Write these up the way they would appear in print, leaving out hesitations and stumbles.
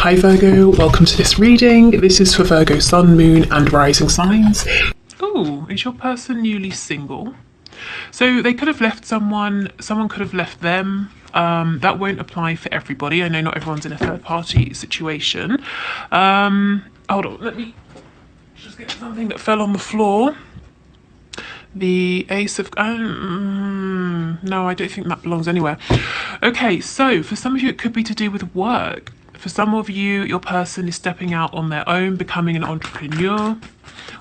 Hi Virgo, welcome to this reading. This is for Virgo Sun, Moon and Rising signs. Oh, is your person newly single? So they could have left someone could have left them. That won't apply for everybody. I know not everyone's in a third party situation. Hold on, let me just get something that fell on the floor. The Ace of... no, I don't think that belongs anywhere. Okay, so for some of you it could be to do with work. For some of you, your person is stepping out on their own, becoming an entrepreneur,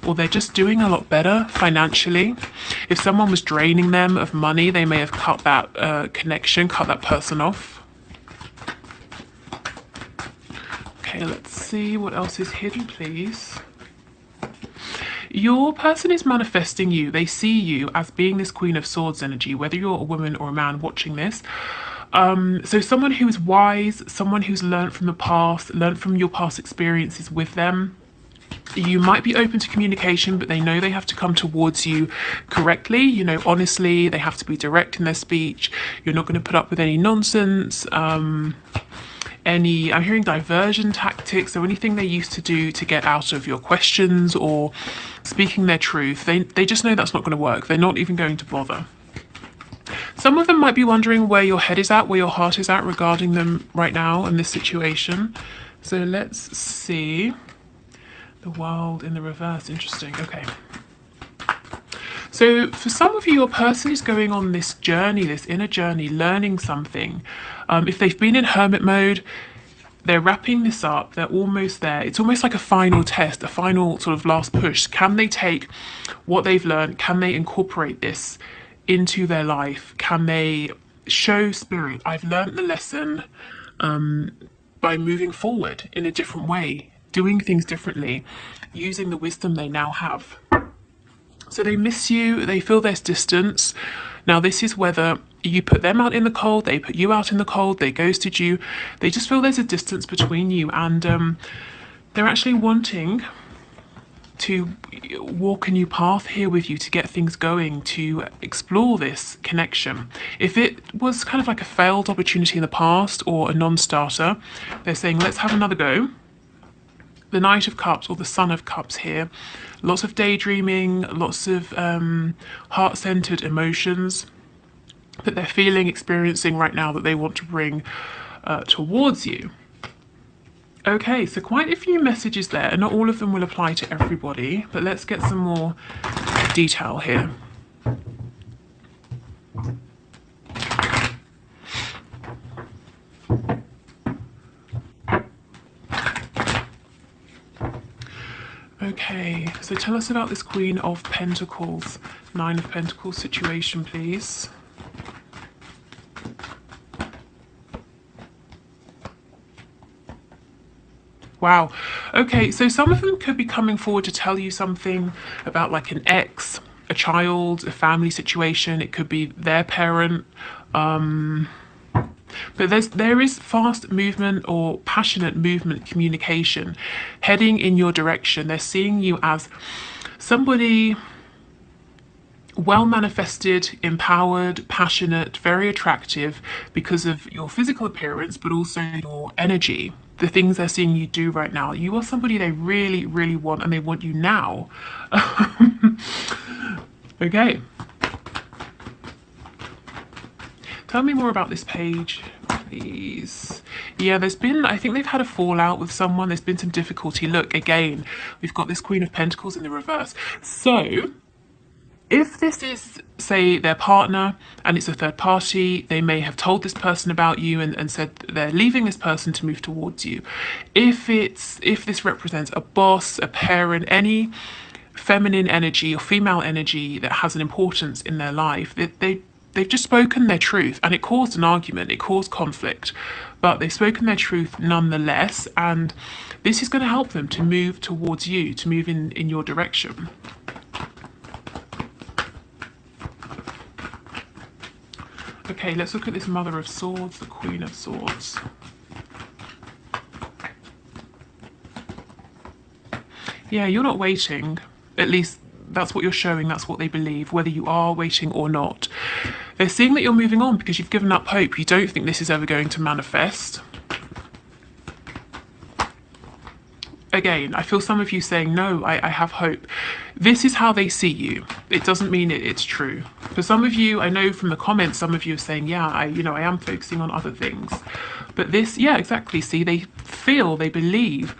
or they're just doing a lot better financially. If someone was draining them of money, they may have cut that connection, cut that person off. Okay, let's see what else is hidden, please. Your person is manifesting you. They see you as being this Queen of Swords energy, whether you're a woman or a man watching this. So someone who is wise, someone who's learned from the past, learned from your past experiences with them. You might be open to communication, but they know they have to come towards you correctly, you know, honestly. They have to be direct in their speech. You're not going to put up with any nonsense. I'm hearing diversion tactics or anything they used to do to get out of your questions or speaking their truth. They just know that's not going to work. They're not even going to bother. Some of them might be wondering where your head is at, where your heart is at regarding them right now in this situation. So let's see. The World in the reverse. Interesting. Okay. So for some of you, your person is going on this journey, this inner journey, learning something. If they've been in hermit mode, they're wrapping this up. They're almost there. It's almost like a final test, a final sort of last push. Can they take what they've learned? Can they incorporate this into their life? Can they show spirit? I've learned the lesson by moving forward in a different way, doing things differently, using the wisdom they now have. So they miss you, they feel there's distance. Now this is whether you put them out in the cold, they put you out in the cold, they ghosted you. They just feel there's a distance between you, and they're actually wanting to walk a new path here with you, to get things going, to explore this connection. If it was kind of like a failed opportunity in the past or a non-starter, they're saying let's have another go. The Knight of Cups or the Son of Cups here. Lots of daydreaming, lots of heart-centered emotions that they're feeling, experiencing right now, that they want to bring towards you. Okay, so quite a few messages there, and not all of them will apply to everybody, but let's get some more detail here. Okay, so tell us about this Queen of Pentacles, Nine of Pentacles situation, please. Wow. Okay, so some of them could be coming forward to tell you something about like an ex, a child, a family situation. It could be their parent. But there is fast movement or passionate movement, communication heading in your direction. They're seeing you as somebody well manifested, empowered, passionate, very attractive because of your physical appearance, but also your energy, the things they're seeing you do right now. You are somebody they really, really want, and they want you now. Okay. Tell me more about this page, please. Yeah, I think they've had a fallout with someone. There's been some difficulty. Look, again, we've got this Queen of Pentacles in the reverse. So if this is, say, their partner and it's a third party, they may have told this person about you and said they're leaving this person to move towards you. If this represents a boss, a parent, any feminine energy or female energy that has an importance in their life, they've just spoken their truth, and it caused an argument, it caused conflict, but they've spoken their truth nonetheless, and this is going to help them to move towards you, to move in your direction. Okay, let's look at this Mother of Swords, the Queen of Swords. Yeah, you're not waiting. At least that's what you're showing, that's what they believe, whether you are waiting or not. They're seeing that you're moving on because you've given up hope. You don't think this is ever going to manifest. again, I feel some of you saying, no, I have hope. This is how they see you. It doesn't mean it's true. For some of you, I know from the comments, some of you are saying, yeah, I am focusing on other things. But this, yeah, exactly. See, they feel, they believe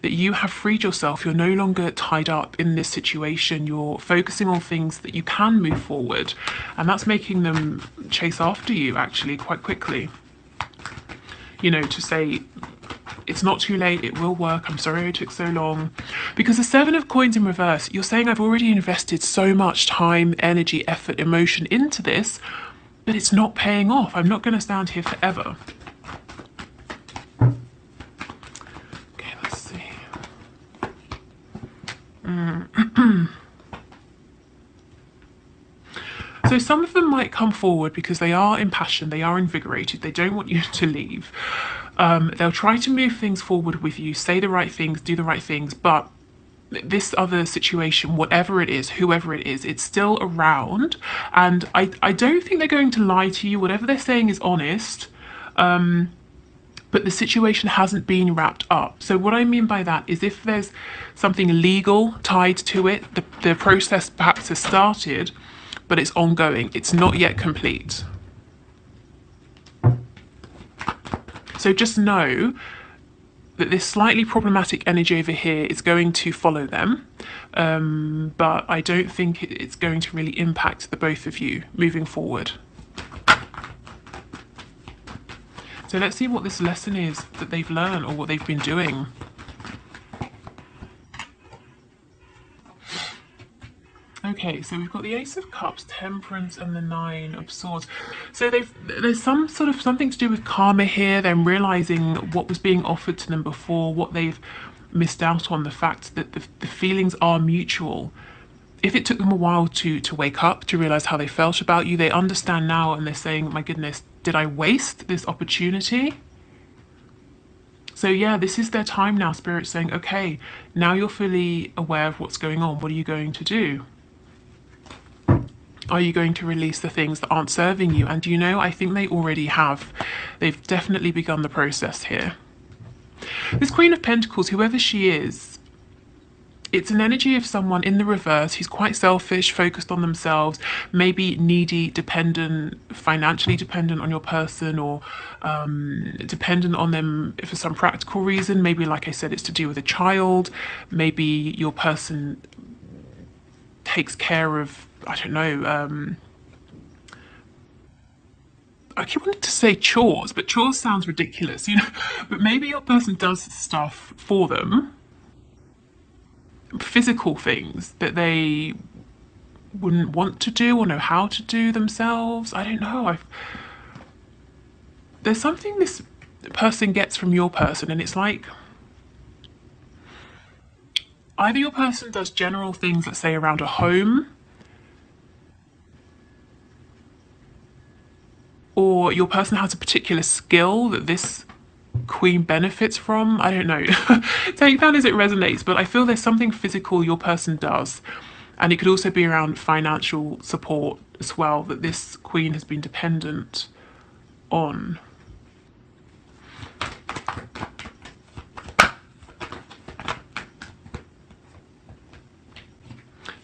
that you have freed yourself. You're no longer tied up in this situation. You're focusing on things that you can move forward. And that's making them chase after you, actually, quite quickly. You know, to say, it's not too late, it will work, I'm sorry it took so long. Because the Seven of Coins in reverse, you're saying I've already invested so much time, energy, effort, emotion into this, but it's not paying off. I'm not going to stand here forever. Okay, let's see. So some of them might come forward because they are impassioned, they are invigorated, they don't want you to leave. They'll try to move things forward with you, say the right things, do the right things, but this other situation, whatever it is, whoever it is, it's still around. And I don't think they're going to lie to you. Whatever they're saying is honest. But the situation hasn't been wrapped up. So what I mean by that is if there's something legal tied to it, the process perhaps has started, but it's ongoing. It's not yet complete. So just know that this slightly problematic energy over here is going to follow them, but I don't think it's going to really impact the both of you moving forward. So let's see what this lesson is that they've learned or what they've been doing. Okay, so we've got the Ace of Cups, Temperance, and the Nine of Swords. So there's some sort of something to do with karma here, them realizing what was being offered to them before, what they've missed out on, the fact that the feelings are mutual. If it took them a while to wake up, to realize how they felt about you, they understand now and they're saying, my goodness, did I waste this opportunity? So yeah, this is their time now. Spirit's saying, okay, now you're fully aware of what's going on. What are you going to do? Are you going to release the things that aren't serving you? And you know, I think they already have. They've definitely begun the process here. This Queen of Pentacles, whoever she is, it's an energy of someone in the reverse who's quite selfish, focused on themselves, maybe needy, dependent, financially dependent on your person, or dependent on them for some practical reason. Maybe, like I said, it's to do with a child. Maybe your person takes care of, I don't know, I keep wanting to say chores, but chores sounds ridiculous, you know. But maybe your person does stuff for them, physical things that they wouldn't want to do or know how to do themselves. I don't know. There's something this person gets from your person, and it's like either your person does general things, let's say around a home, or your person has a particular skill that this queen benefits from. I don't know. Take that as it resonates, but I feel there's something physical your person does. And it could also be around financial support as well that this queen has been dependent on.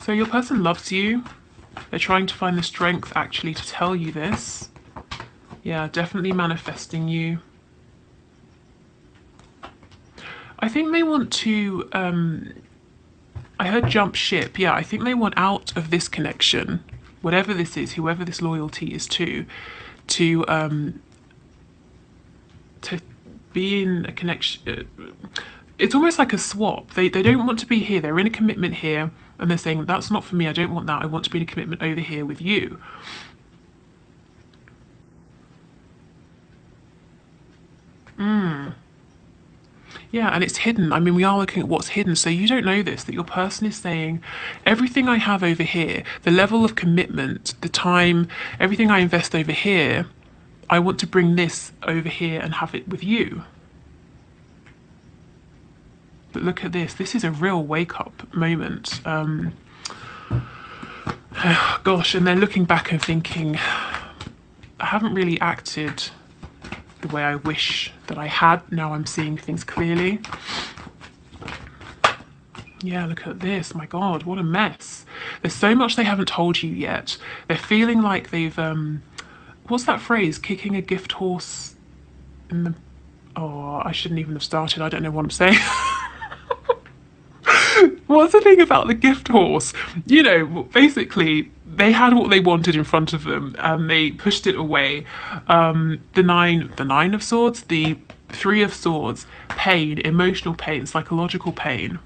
So your person loves you. They're trying to find the strength actually to tell you this. Yeah, definitely manifesting you. I think they want to, I heard jump ship. Yeah, I think they want out of this connection, whatever this is, whoever this loyalty is to be in a connection. It's almost like a swap. They don't want to be here. They're in a commitment here, and they're saying, that's not for me. I don't want that. I want to be in a commitment over here with you. Yeah, and it's hidden. I mean, we are looking at what's hidden. So you don't know this, that your person is saying, everything I have over here, the level of commitment, the time, everything I invest over here, I want to bring this over here and have it with you. But look at this. This is a real wake-up moment. Gosh, and they're looking back and thinking, I haven't really acted the way I wish that I had. Now I'm seeing things clearly. Yeah, look at this. My God, what a mess. There's so much they haven't told you yet. They're feeling like they've, what's that phrase? Kicking a gift horse in the. Oh, I shouldn't even have started. I don't know what I'm saying. What's the thing about the gift horse? You know, basically, they had what they wanted in front of them and they pushed it away. The nine of swords, the three of swords, pain, emotional pain, psychological pain.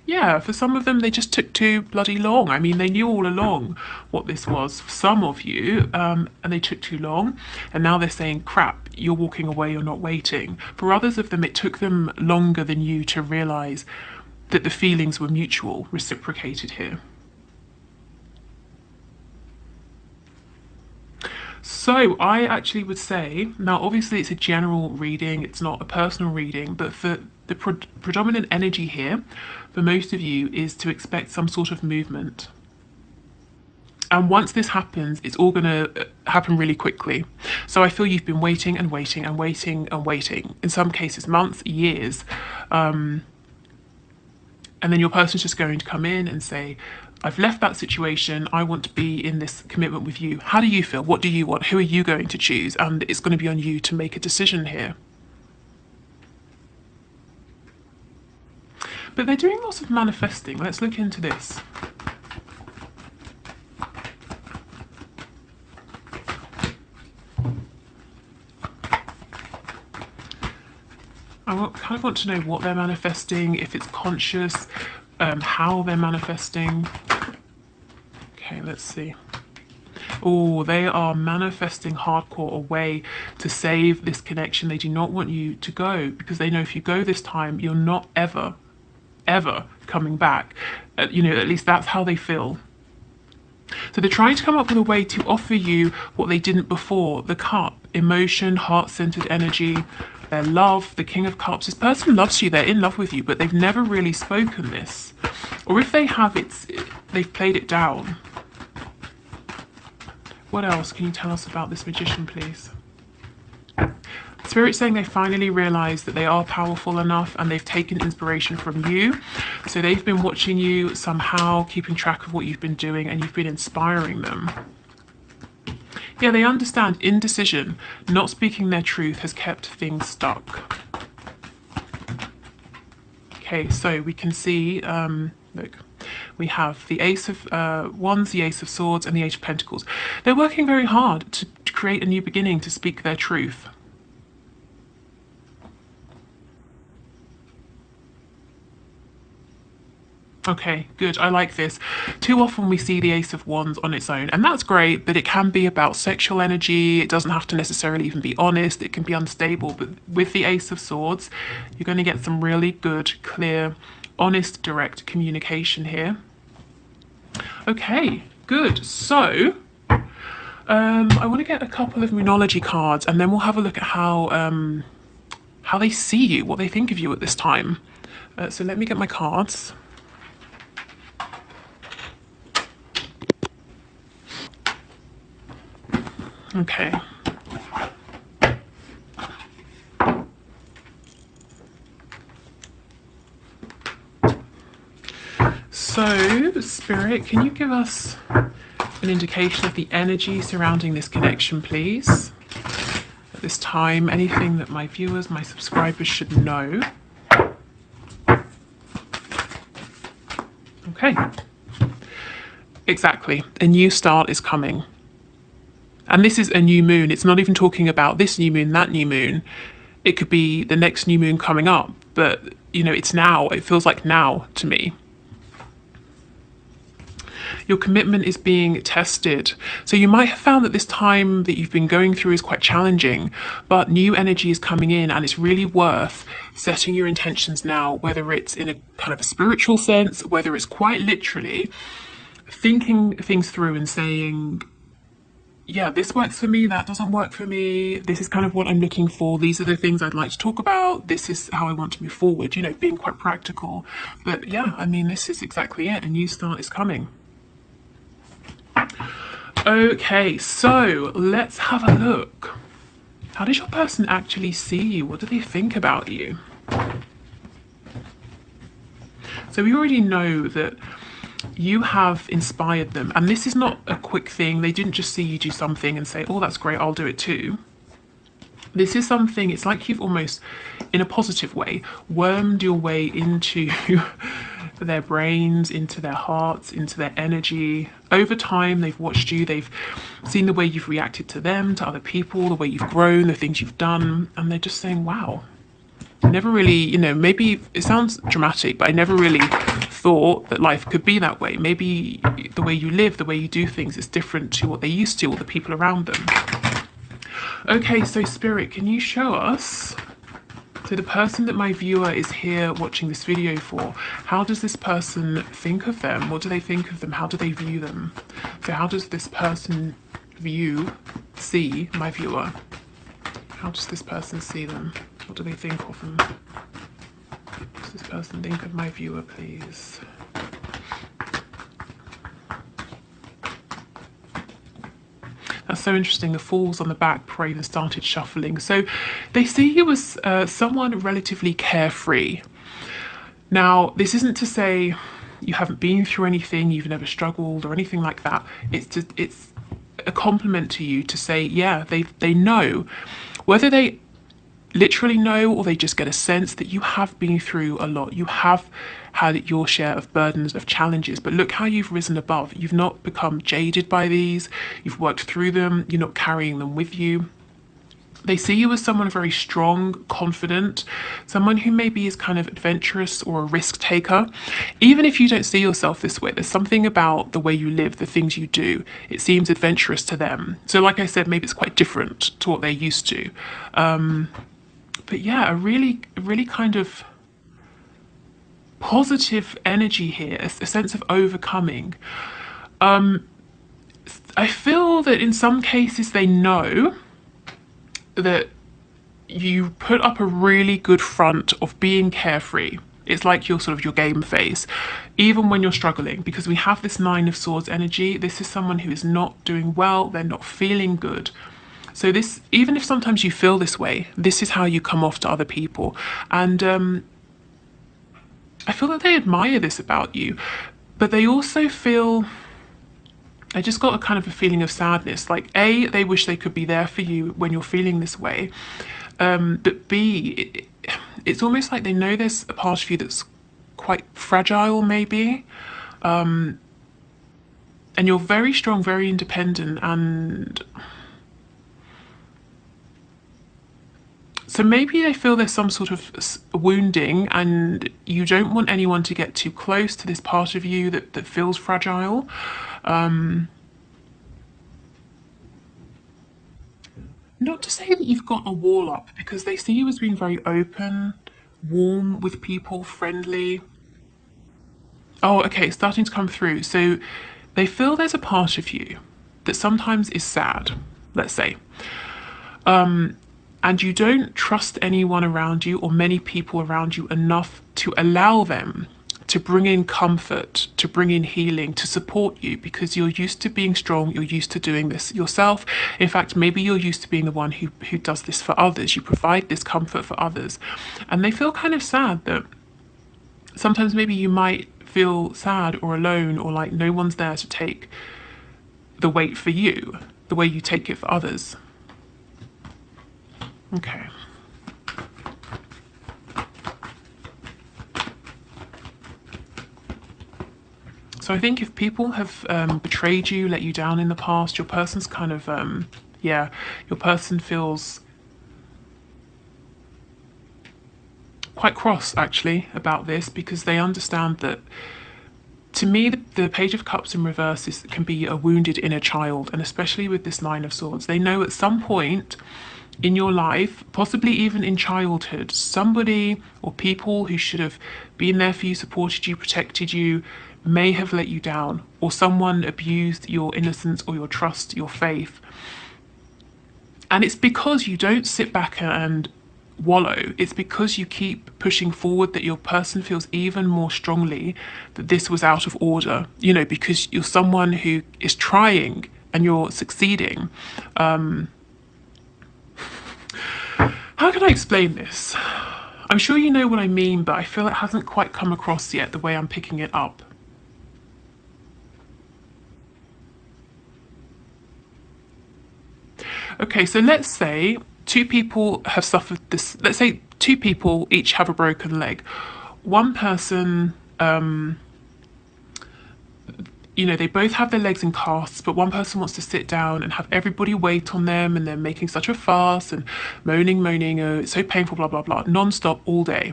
Yeah, for some of them, they just took too bloody long. I mean, they knew all along what this was for some of you, and they took too long. And now they're saying, crap, you're walking away, you're not waiting. For others of them, it took them longer than you to realise that the feelings were mutual, reciprocated here. So I actually would say, now obviously it's a general reading, it's not a personal reading, but for the predominant energy here, for most of you, is to expect some sort of movement. And once this happens, it's all going to happen really quickly. So I feel you've been waiting and waiting and waiting and waiting, in some cases months, years. And then your person's just going to come in and say, I've left that situation. I want to be in this commitment with you. How do you feel? What do you want? Who are you going to choose? And it's going to be on you to make a decision here. But they're doing lots of manifesting. Let's look into this. I kind of want to know what they're manifesting, if it's conscious, how they're manifesting. Okay, let's see. Oh, they are manifesting hardcore a way to save this connection. They do not want you to go because they know if you go this time, you're not ever, ever coming back. You know, at least that's how they feel. So they're trying to come up with a way to offer you what they didn't before. The cup, emotion, heart-centered energy, their love, the King of Cups. This person loves you, they're in love with you, but they've never really spoken this. Or if they have, they've played it down. What else can you tell us about this magician, please? Spirit's saying they finally realised that they are powerful enough and they've taken inspiration from you. So they've been watching you somehow, keeping track of what you've been doing, and you've been inspiring them. Yeah, they understand indecision, not speaking their truth has kept things stuck. Okay, so we can see, look, we have the Ace of Wands, the Ace of Swords, and the Eight of Pentacles. They're working very hard to create a new beginning, to speak their truth. Okay, good. I like this. Too often we see the Ace of Wands on its own, and that's great, but it can be about sexual energy. It doesn't have to necessarily even be honest. It can be unstable, but with the Ace of Swords, you're going to get some really good, clear, honest, direct communication here. Okay, good. So, I want to get a couple of Moonology cards, and then we'll have a look at how they see you, what they think of you at this time. So let me get my cards. Okay. So, Spirit, can you give us an indication of the energy surrounding this connection, please? At this time, anything that my viewers, my subscribers should know. Okay. Exactly. A new start is coming. And this is a new moon. It's not even talking about this new moon, that new moon. It could be the next new moon coming up, but you know, it's now. It feels like now to me. Your commitment is being tested. So you might have found that this time that you've been going through is quite challenging, but new energy is coming in and it's really worth setting your intentions now, whether it's in a kind of a spiritual sense, whether it's quite literally thinking things through and saying, yeah, this works for me, that doesn't work for me, this is kind of what I'm looking for, these are the things I'd like to talk about, this is how I want to move forward, you know, being quite practical. But yeah, I mean, this is exactly it. A new start is coming. Okay, so let's have a look. How does your person actually see you? What do they think about you? So we already know that you have inspired them, and this is not a quick thing. They didn't just see you do something and say, oh, that's great, I'll do it too. This is something, it's like you've almost, in a positive way, wormed your way into their brains, into their hearts, into their energy. Over time, they've watched you, they've seen the way you've reacted to them, to other people, the way you've grown, the things you've done, and they're just saying, wow. I never really, you know, maybe it sounds dramatic, but I never really thought that life could be that way. Maybe the way you live, the way you do things is different to what they used to, or the people around them. Okay, so Spirit, can you show us, so the person that my viewer is here watching this video for, how does this person think of them? What do they think of them? How do they view them? So how does this person see my viewer? How does this person see them? What do they think of them? Does this person think of my viewer, please? That's so interesting. The Fools on the back prayed and started shuffling. So they see you as someone relatively carefree. Now, this isn't to say you haven't been through anything, you've never struggled or anything like that. It's a compliment to you to say, yeah, they know. Whether they literally know or they just get a sense that you have been through a lot. You have had your share of burdens, of challenges, but look how you've risen above. You've not become jaded by these. You've worked through them. You're not carrying them with you. They see you as someone very strong, confident, someone who maybe is kind of adventurous or a risk taker. Even if you don't see yourself this way, there's something about the way you live, the things you do. It seems adventurous to them. So like I said, maybe it's quite different to what they're used to. But yeah, a really kind of positive energy here, a sense of overcoming. I feel that in some cases they know that you put up a really good front of being carefree. It's like your sort of your game face, even when you're struggling, because we have this Nine of Swords energy. This is someone who is not doing well, they're not feeling good. So this, even if sometimes you feel this way, this is how you come off to other people. And I feel that they admire this about you, but they also feel, I just got a kind of a feeling of sadness. Like A, they wish they could be there for you when you're feeling this way. But B, it's almost like they know there's a part of you that's quite fragile maybe. And you're very strong, very independent, and so maybe they feel there's some sort of wounding and you don't want anyone to get too close to this part of you that feels fragile. Not to say that you've got a wall up, because they see you as being very open, warm with people, friendly. Oh, okay, it's starting to come through. So they feel there's a part of you that sometimes is sad, let's say. And you don't trust anyone around you or many people around you enough to allow them to bring in comfort, to bring in healing, to support you, because you're used to being strong, you're used to doing this yourself. In fact, maybe you're used to being the one who does this for others. You provide this comfort for others. And they feel kind of sad that sometimes maybe you might feel sad or alone, or like no one's there to take the weight for you, the way you take it for others. Okay. So I think if people have betrayed you, let you down in the past, your person's kind of, yeah, your person feels quite cross actually about this, because they understand that, to me, the Page of Cups in reverse can be a wounded inner child, and especially with this Nine of Swords, they know at some point in your life, possibly even in childhood, somebody or people who should have been there for you, supported you, protected you, may have let you down, or someone abused your innocence or your trust, your faith. And it's because you don't sit back and wallow. It's because you keep pushing forward that your person feels even more strongly that this was out of order, you know, because you're someone who is trying and you're succeeding. How can I explain this? I'm sure you know what I mean, but I feel it hasn't quite come across yet the way I'm picking it up. Okay, so let's say two people have suffered this. Let's say two people each have a broken leg. One person, they both have their legs in casts, but one person wants to sit down and have everybody wait on them, and they're making such a fuss and moaning, oh, it's so painful, blah, blah, blah, non-stop all day,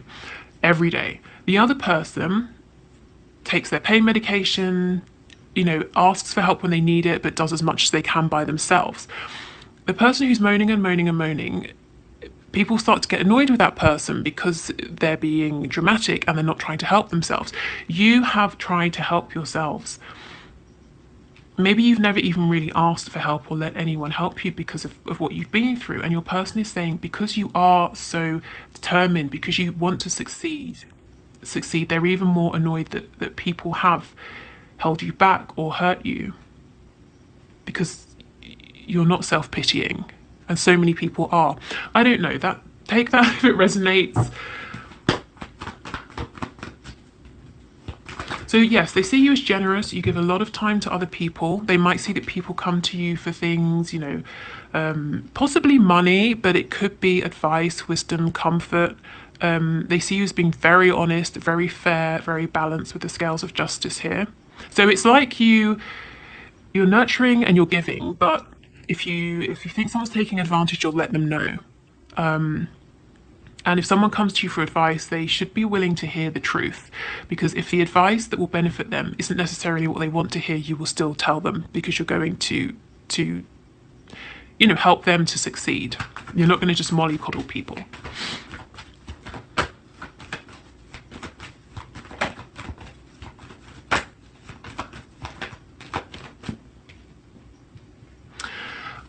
every day. The other person takes their pain medication, asks for help when they need it, but does as much as they can by themselves. The person who's moaning, people start to get annoyed with that person because they're being dramatic and they're not trying to help themselves. You have tried to help yourselves. Maybe you've never even really asked for help or let anyone help you because of what you've been through. And your person is saying, because you are so determined, because you want to succeed, they're even more annoyed that people have held you back or hurt you because you're not self-pitying, and so many people are. I don't know, that take that if it resonates. So yes, they see you as generous. You give a lot of time to other people. They might see that people come to you for things, possibly money, but it could be advice, wisdom, comfort. They see you as being very honest, very fair, very balanced with the scales of justice here. So it's like you're nurturing and you're giving, but if you think someone's taking advantage, you'll let them know. And if someone comes to you for advice, they should be willing to hear the truth, because if the advice that will benefit them isn't necessarily what they want to hear, you will still tell them, because you're going to help them to succeed. You're not going to just mollycoddle people.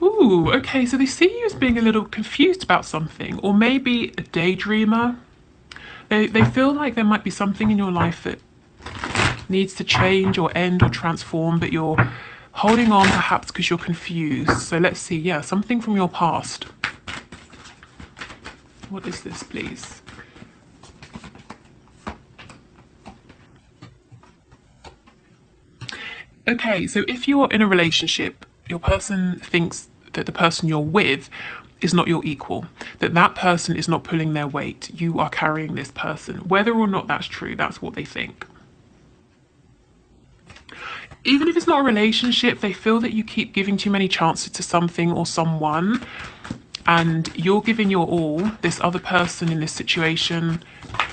Ooh, okay, so they see you as being a little confused about something, or maybe a daydreamer. They feel like there might be something in your life that needs to change or end or transform, but you're holding on perhaps because you're confused. So let's see, yeah, something from your past. What is this, please? Okay, so if you're in a relationship, your person thinks that the person you're with is not your equal, that person is not pulling their weight. You are carrying this person. Whether or not that's true, that's what they think. Even if it's not a relationship, they feel that you keep giving too many chances to something or someone, and you're giving your all. This other person in this situation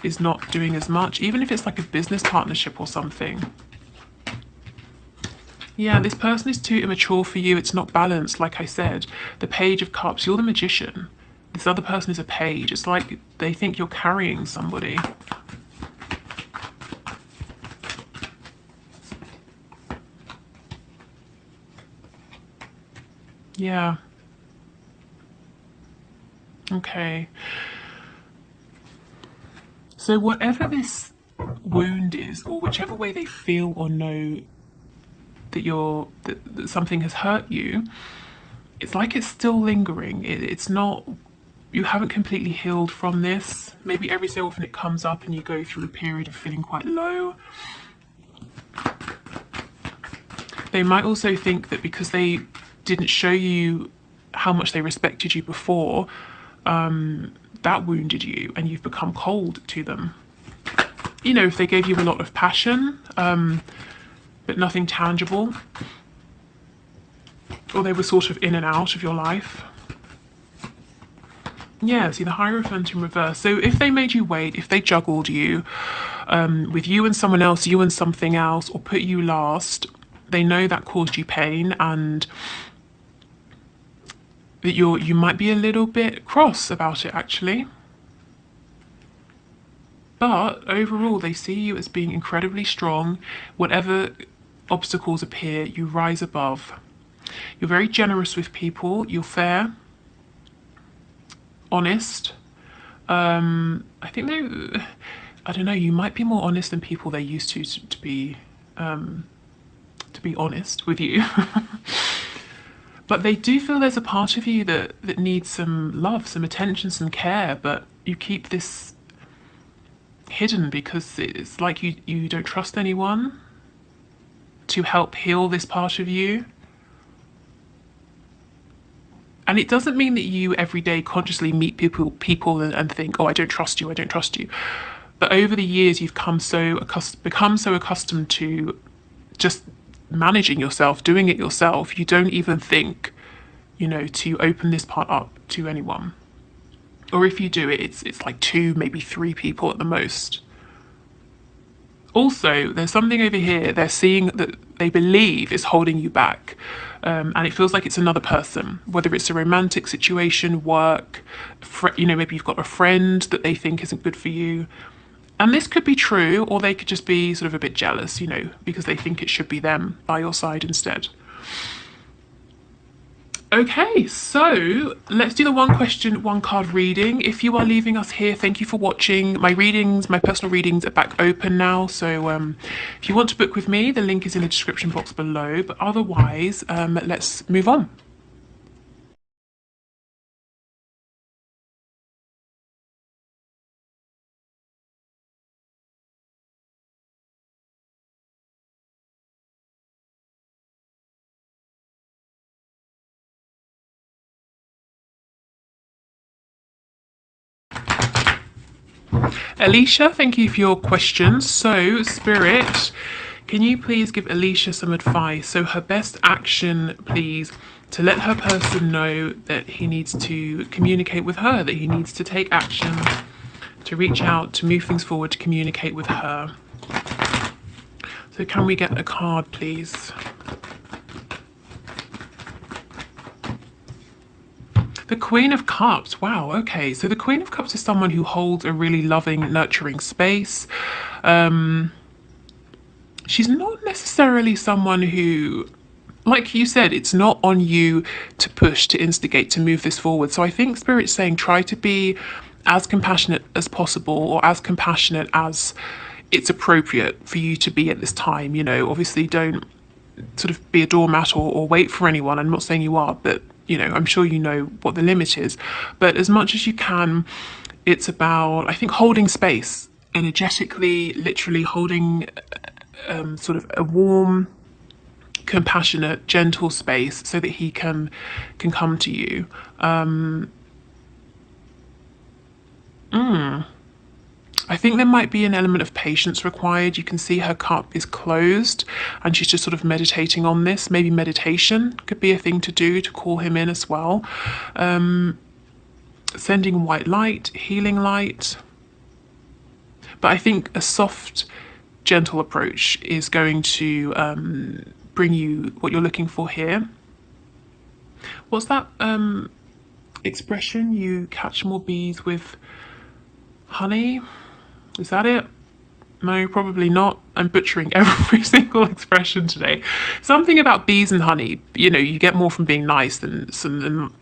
is not doing as much, even if it's like a business partnership or something. Yeah, this person is too immature for you. It's not balanced, like I said. The Page of Cups, you're the magician. This other person is a page. It's like they think you're carrying somebody. Yeah. Okay. So whatever this wound is, or whichever way they feel or know that something has hurt you, it's like it's still lingering. It's not, you haven't completely healed from this. Maybe every so often it comes up and you go through a period of feeling quite low. They might also think that because they didn't show you how much they respected you before, that wounded you and you've become cold to them. If they gave you a lot of passion, but nothing tangible, or they were sort of in and out of your life. Yeah, see the Hierophant in reverse. So if they made you wait, if they juggled you with you and someone else, you and something else, or put you last, they know that caused you pain, and that you might be a little bit cross about it actually. But overall, they see you as being incredibly strong. Whatever obstacles appear, you rise above. You're very generous with people. You're fair, honest. I think I don't know, you might be more honest than people they're used to be honest with you. But they do feel there's a part of you that needs some love, some attention, some care, but you keep this hidden because it's like you don't trust anyone to help heal this part of you. And it doesn't mean that you every day consciously meet people and think, oh, I don't trust you, I don't trust you. But over the years, you've become so accustomed to just managing yourself, doing it yourself. You don't even think, to open this part up to anyone. Or if you do it, it's like 2, maybe 3 people at the most. Also, there's something over here they're seeing that they believe is holding you back. And it feels like it's another person, whether it's a romantic situation, work, maybe you've got a friend that they think isn't good for you. And this could be true, or they could just be sort of a bit jealous, because they think it should be them by your side instead. Okay, so let's do the one question, one card reading. If you are leaving us here, thank you for watching. My personal readings are back open now. So if you want to book with me, the link is in the description box below. But otherwise, let's move on. Alicia, thank you for your questions. So, Spirit, can you please give Alicia some advice? So her best action, please, to let her person know that he needs to communicate with her, that he needs to take action, to reach out, to move things forward, to communicate with her. So can we get a card, please? The Queen of Cups. Wow, okay. So the Queen of Cups is someone who holds a really loving, nurturing space. She's not necessarily someone who, like you said, it's not on you to push, to instigate, to move this forward. So I think Spirit's saying try to be as compassionate as possible, or as compassionate as it's appropriate for you to be at this time. Obviously don't sort of be a doormat or wait for anyone. I'm not saying you are, but I'm sure you know what the limit is. But as much as you can, it's about, I think, holding space energetically, literally holding sort of a warm, compassionate, gentle space so that he can come to you. I think there might be an element of patience required. You can see her cup is closed and she's just sort of meditating on this. Maybe meditation could be a thing to do to call him in as well. Sending white light, healing light. But I think a soft, gentle approach is going to bring you what you're looking for here. What's that expression? You catch more bees with honey? Is that it? No, probably not. I'm butchering every single expression today. Something about bees and honey. You get more from being nice than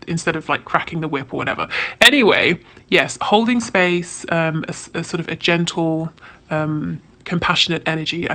instead of like cracking the whip or whatever. Anyway, yes, holding space, a sort of a gentle, compassionate energy.